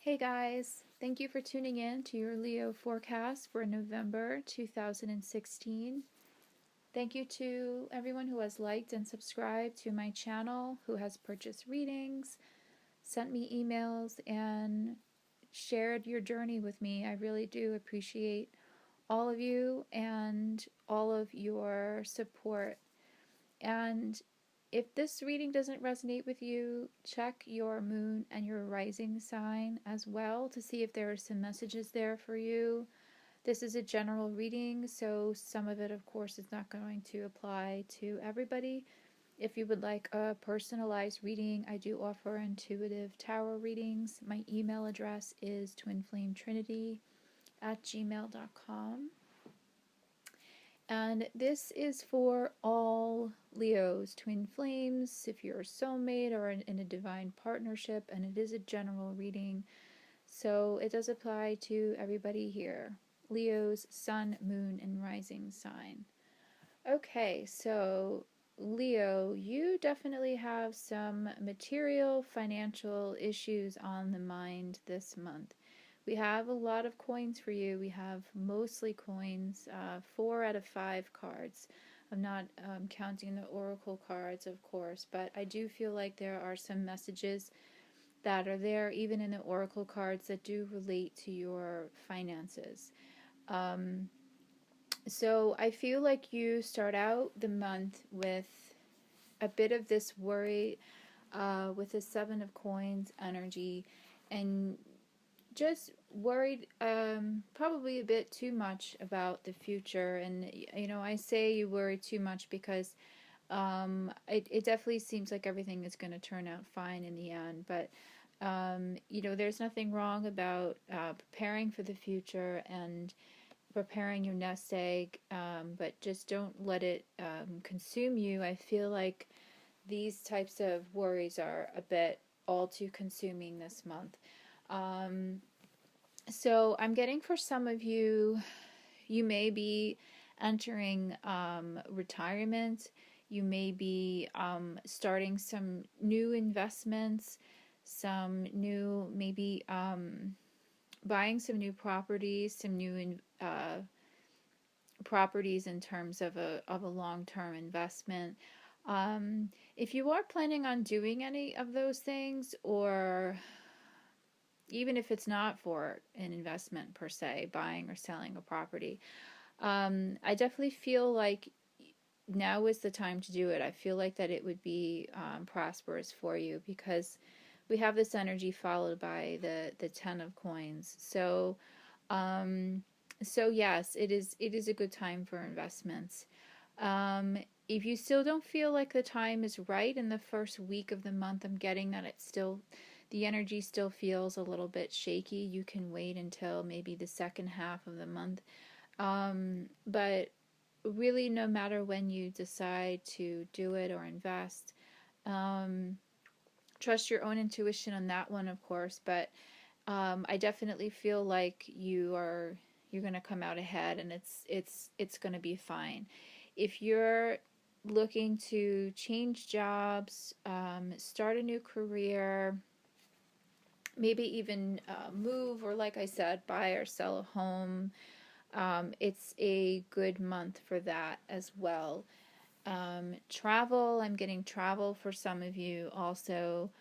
Hey guys, thank you for tuning in to your Leo forecast for November 2016. Thank you to everyone who has liked and subscribed to my channel, who has purchased readings, sent me emails, and shared your journey with me. I really do appreciate all of you and all of your support. And if this reading doesn't resonate with you, check your moon and your rising sign as well to see if there are some messages there for you. This is a general reading, so some of it, of course, is not going to apply to everybody. If you would like a personalized reading, I do offer intuitive tarot readings. My email address is twinflametrinity@gmail.com. And this is for all Leos, twin flames, if you're a soulmate or in a divine partnership, and it is a general reading, so it does apply to everybody here. Leo's sun, moon, and rising sign. Okay, so Leo, you definitely have some material, financial issues on the mind this month. We have a lot of coins for you. We have mostly coins, 4 out of 5 cards. I'm not counting the oracle cards, of course, but I do feel like there are some messages that are there, even in the oracle cards, that do relate to your finances. So I feel like you start out the month with a bit of this worry, with the 7 of Coins energy, and just worried, probably a bit too much about the future. And I say you worry too much because it definitely seems like everything is going to turn out fine in the end. But there's nothing wrong about preparing for the future and preparing your nest egg, but just don't let it consume you. I feel like these types of worries are a bit all too consuming this month. So I'm getting, for some of you, you may be entering retirement. You may be starting some new investments, some new, maybe buying some new properties, some new properties in terms of a long-term investment. If you are planning on doing any of those things, or even if it's not for an investment per se, buying or selling a property, I definitely feel like now is the time to do it. I feel like that it would be prosperous for you, because we have this energy followed by the 10 of Coins. So yes, it is a good time for investments. If you still don't feel like the time is right in the first week of the month, I'm getting that the energy still feels a little bit shaky. You can wait until maybe the second half of the month. But really, no matter when you decide to do it or invest, trust your own intuition on that one, of course. But I definitely feel like you're going to come out ahead, and it's going to be fine. If you're looking to change jobs, start a new career, maybe even move, or like I said, buy or sell a home, it's a good month for that as well. Travel, I'm getting travel for some of you also.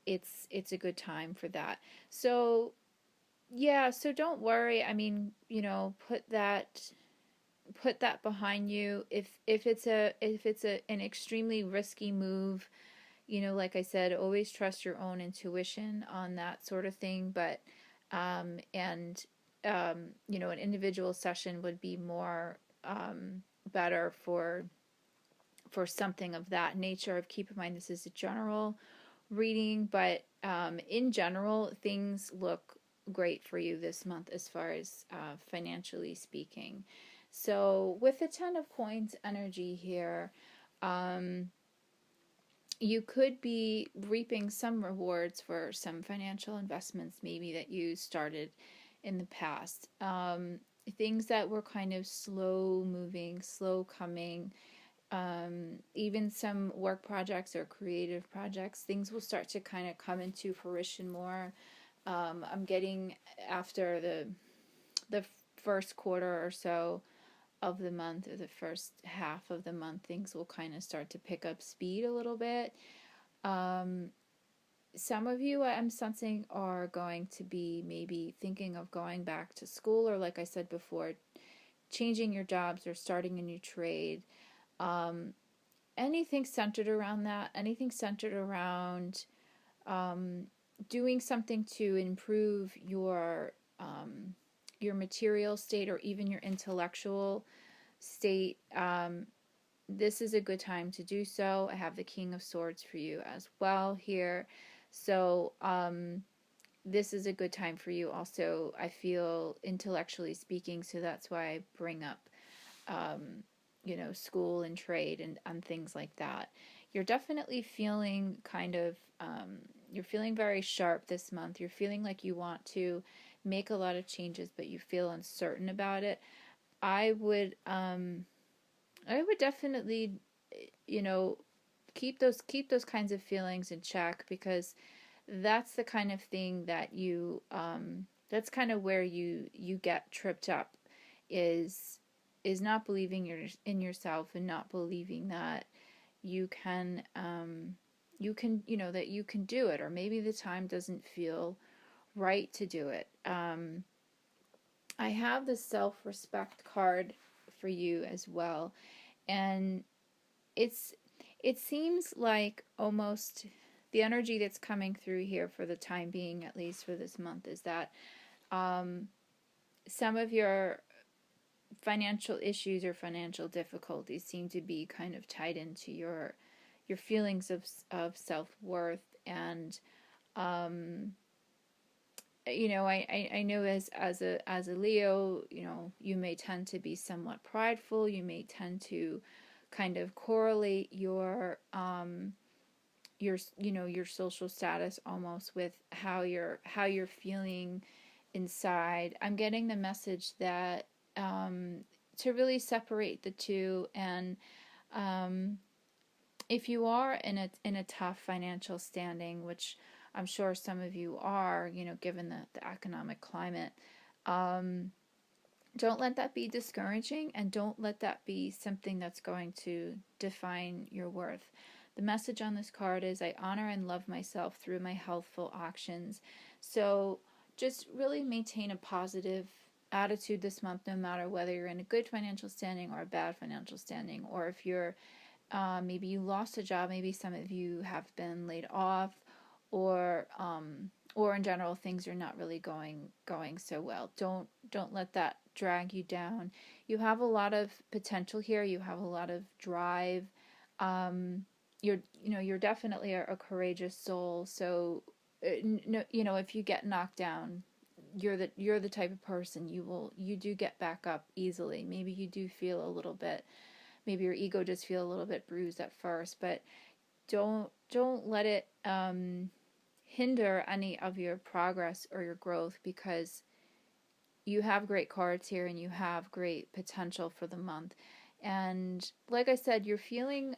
It's a good time for that. So yeah, so don't worry. I mean, put that behind you. If it's an extremely risky move, like I said, always trust your own intuition on that sort of thing. But and an individual session would be more better for something of that nature. Keep in mind, this is a general reading, but in general, things look great for you this month as far as financially speaking. So with the 10 of Coins energy here, you could be reaping some rewards for some financial investments maybe that you started in the past. Things that were kind of slow moving, slow coming, even some work projects or creative projects, things will start to kind of come into fruition more. I'm getting after the first quarter or so of the month, or the first half of the month, things will kind of start to pick up speed a little bit. Um, some of you, I'm sensing, are going to be maybe thinking of going back to school, or like I said before, changing your jobs or starting a new trade. Um, Anything centered around that, anything centered around um, doing something to improve your material state, or even your intellectual state. This is a good time to do so. I have the King of Swords for you as well here. So this is a good time for you also, I feel, intellectually speaking. So that's why I bring up, um, school and trade and things like that. You're definitely feeling you're feeling very sharp this month. You're feeling like you want to make a lot of changes, but you feel uncertain about it. I would, I would definitely, you know, keep those kinds of feelings in check, because that's the kind of thing that that's kind of where you get tripped up, is not believing in yourself, and not believing that you can that you can do it, or maybe the time doesn't feel right to do it. I have the self-respect card for you as well, and it's it seems like almost the energy that's coming through here, for the time being, at least for this month, is that um, some of your financial issues or financial difficulties seem to be kind of tied into your feelings of self-worth. And I know, as a Leo, you may tend to be somewhat prideful. You may tend to kind of correlate your social status almost with how you're feeling inside. I'm getting the message that to really separate the two. And um, if you are in a tough financial standing, which I'm sure some of you are, given the economic climate, um, don't let that be discouraging, and don't let that be something that's going to define your worth. The message on this card is, I honor and love myself through my healthful actions. So just really maintain a positive attitude this month, no matter whether you're in a good financial standing or a bad financial standing, or if you're maybe you lost a job, maybe some of you have been laid off, or in general things are not really going so well. Don't let that drag you down. You have a lot of potential here. You have a lot of drive. You're definitely a courageous soul. So no, if you get knocked down, you're the type of person, you do get back up easily. Maybe you do feel a little bit, maybe your ego does feel a little bit bruised at first, but don't let it hinder any of your progress or your growth, because you have great cards here, and you have great potential for the month. And like I said, you're feeling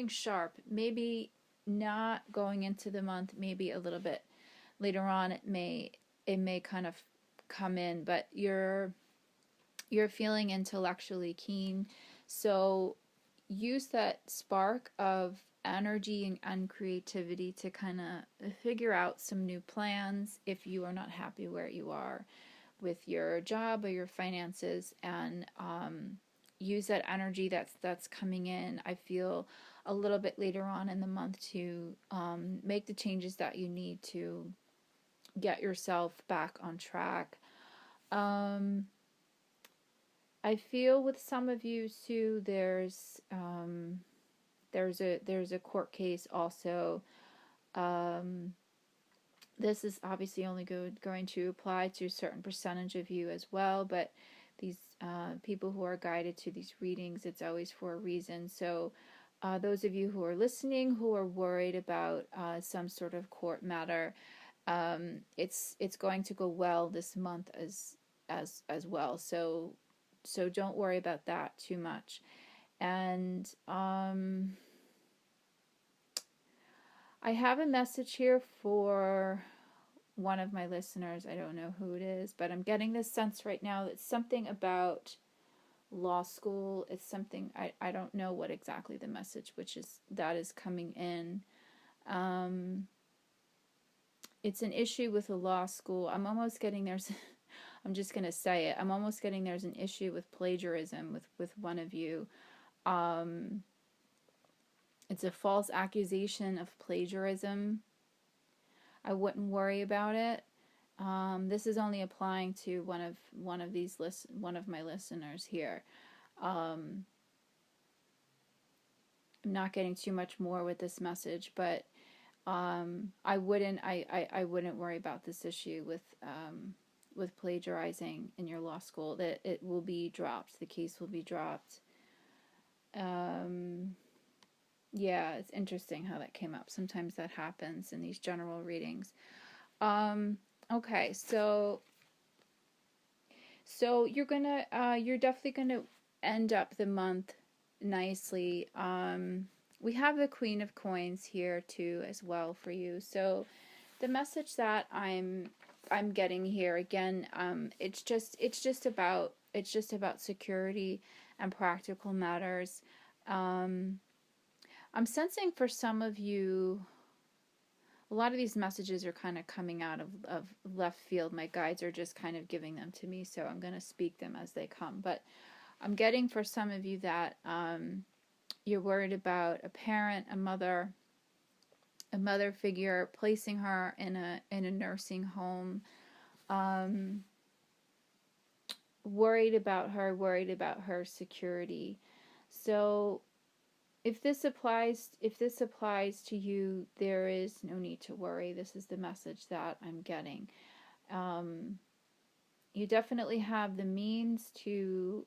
sharp. Maybe not going into the month, maybe a little bit later on it may kind of come in, but you're feeling intellectually keen. So use that spark of energy and creativity to kind of figure out some new plans if you are not happy where you are with your job or your finances. And use that energy that's coming in, I feel, a little bit later on in the month, to make the changes that you need to get yourself back on track. I feel with some of you too, there's a court case also. Um, this is obviously only going to apply to a certain percentage of you as well, but these people who are guided to these readings, it's always for a reason. So those of you who are listening, who are worried about some sort of court matter, it's going to go well this month as well. So don't worry about that too much. And I have a message here for one of my listeners. I don't know who it is, but I'm getting this sense right now that something about law school. It's something I don't know what exactly the message which is that is coming in. It's an issue with the law school. I'm almost getting there's I'm just going to say it. I'm almost getting there's an issue with plagiarism with one of you. It's a false accusation of plagiarism. I wouldn't worry about it. This is only applying to one of my listeners here. I'm not getting too much more with this message, but I wouldn't worry about this issue with plagiarizing in your law school. That it will be dropped. The case will be dropped. Yeah, it's interesting how that came up. Sometimes that happens in these general readings. Okay, so you're definitely gonna end up the month nicely. We have the Queen of Coins here too as well for you. So the message that I'm getting here again, it's just about security and practical matters. I'm sensing for some of you, a lot of these messages are kind of coming out of left field. My guides are just kind of giving them to me, so I'm going to speak them as they come. But I'm getting for some of you that you're worried about a parent, a mother figure, placing her in a nursing home, worried about her security. So if this applies to you, there is no need to worry. This is the message that I'm getting. You definitely have the means to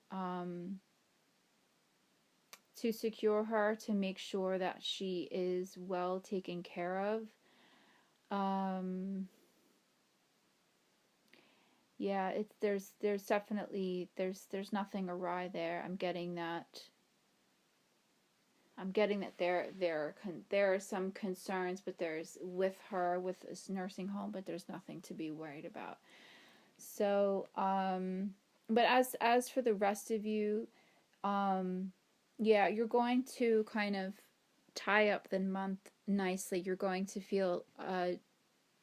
secure her, to make sure that she is well taken care of. Yeah, there's definitely there's nothing awry there. I'm getting that there are some concerns, but there's with this nursing home, but there's nothing to be worried about. So, but as for the rest of you, yeah, you're going to kind of tie up the month nicely. You're going to feel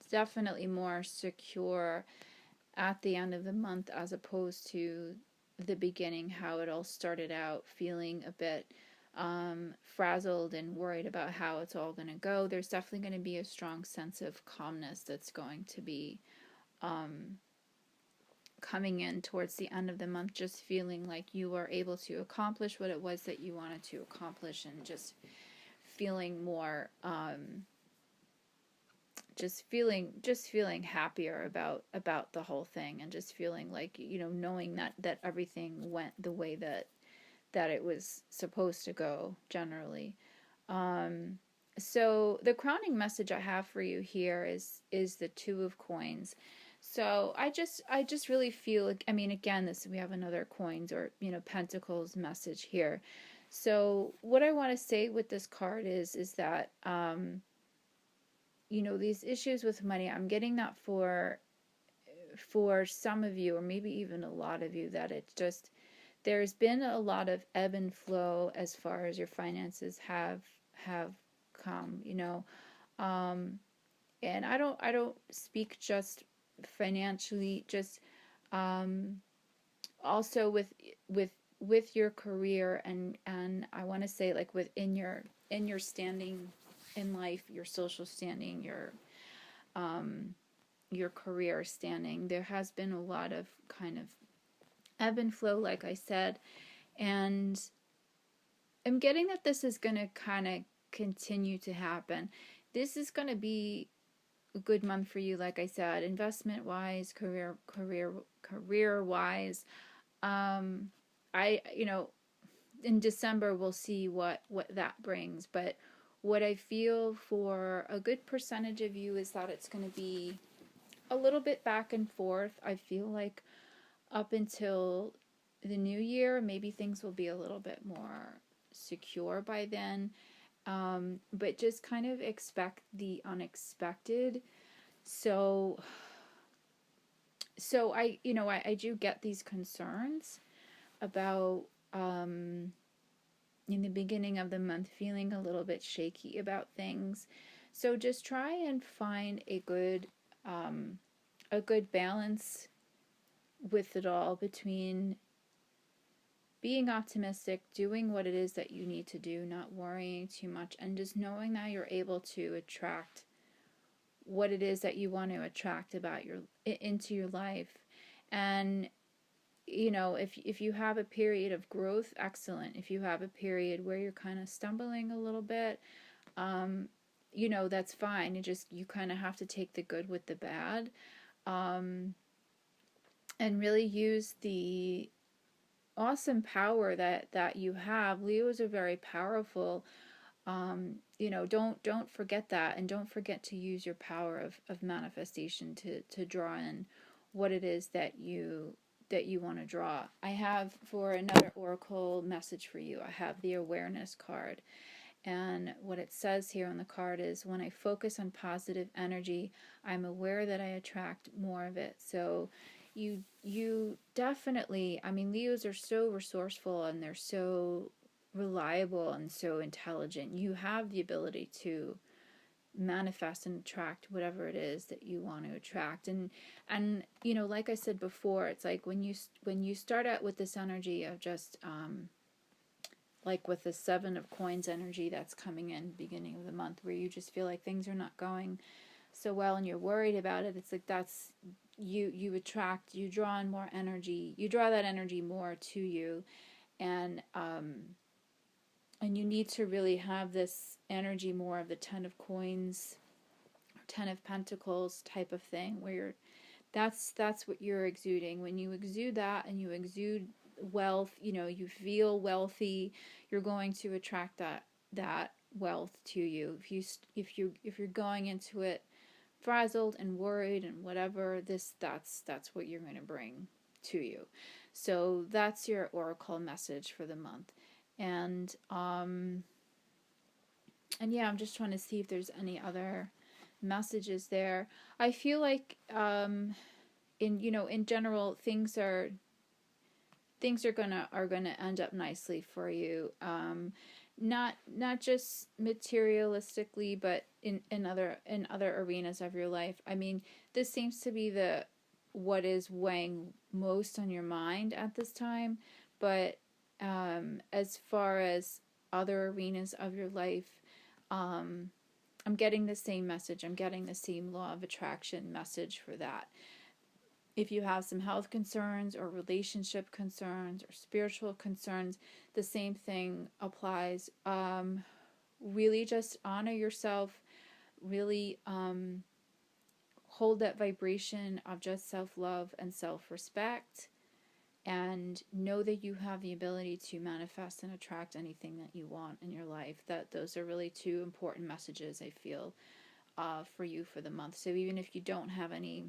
definitely more secure at the end of the month as opposed to the beginning, how it all started out, feeling a bit frazzled and worried about how it's all going to go. There's definitely going to be a strong sense of calmness that's going to be coming in towards the end of the month, just feeling like you were able to accomplish what it was that you wanted to accomplish, and just feeling more just feeling happier about the whole thing, and just feeling like, knowing that everything went the way that it was supposed to go generally. So the crowning message I have for you here is the Two of Coins. So I just really feel like, again, we have another coins or pentacles message here. So what I want to say with this card is that these issues with money, I'm getting that for some of you, or maybe even a lot of you, that it's just, there's been a lot of ebb and flow as far as your finances have come, and I don't speak just financially, just also with your career, and I want to say, like, within your standing in life, your social standing, your career standing. There has been a lot of kind of ebb and flow, like I said, and I'm getting that this is going to kind of continue to happen. This is going to be a good month for you, like I said, investment wise, career wise. In December we'll see what that brings, but what I feel for a good percentage of you is that it's going to be a little bit back and forth. I feel like up until the new year, maybe things will be a little bit more secure by then. But just kind of expect the unexpected. So I do get these concerns about in the beginning of the month feeling a little bit shaky about things. So just try and find a good balance with it all, between being optimistic, doing what it is that you need to do, not worrying too much, and just knowing that you're able to attract what it is that you want to attract into your life. And if you have a period of growth, excellent. If you have a period where you're kind of stumbling a little bit, that's fine. You kind of have to take the good with the bad, and really use the awesome power that you have. Leos are very powerful. Don't forget that, and don't forget to use your power of manifestation to draw in what it is that you want to draw. I have, for another oracle message for you, I have the awareness card. And what it says here on the card is, when I focus on positive energy, I'm aware that I attract more of it. So you definitely, Leos are so resourceful, and they're so reliable and so intelligent. You have the ability to manifest and attract whatever it is that you want to attract. And like I said before, it's like when you start out with this energy of just like with the 7 of coins energy that's coming in beginning of the month, where you just feel like things are not going so well and you're worried about it. It's like that's you draw in more energy, you draw that energy more to you. And you need to really have this energy more of the 10 of coins or 10 of pentacles type of thing, where that's what you're exuding. When you exude that, and you exude wealth, you feel wealthy, you're going to attract that wealth to you. If you're going into it frazzled and worried and whatever, that's what you're going to bring to you. So that's your oracle message for the month. And yeah, I'm just trying to see if there's any other messages there. I feel like in general, things are gonna end up nicely for you. Not just materialistically, but in other arenas of your life. This seems to be what is weighing most on your mind at this time. But as far as other arenas of your life, I'm getting the same message. I'm getting the same law of attraction message for that. If you have some health concerns or relationship concerns or spiritual concerns, the same thing applies. Really just honor yourself. Really hold that vibration of just self-love and self-respect. And know that you have the ability to manifest and attract anything that you want in your life. Those are really 2 important messages, I feel, for you for the month. So even if you don't have any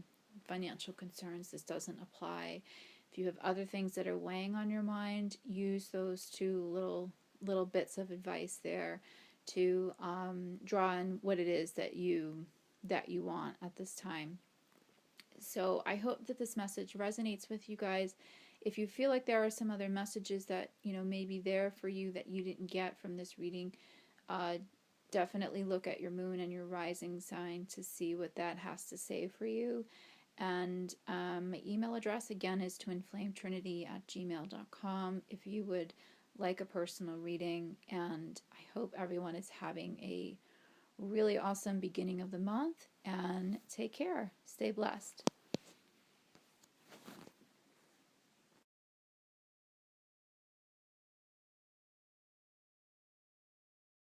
financial concerns, this doesn't apply. If you have other things that are weighing on your mind, use those 2 little bits of advice there to draw in what it is that you want at this time. So I hope that this message resonates with you guys. If you feel like there are some other messages that may be there for you that you didn't get from this reading, definitely look at your moon and your rising sign to see what that has to say for you. And my email address again is twinflametrinity@gmail.com if you would like a personal reading. And I hope everyone is having a really awesome beginning of the month, and take care. Stay blessed.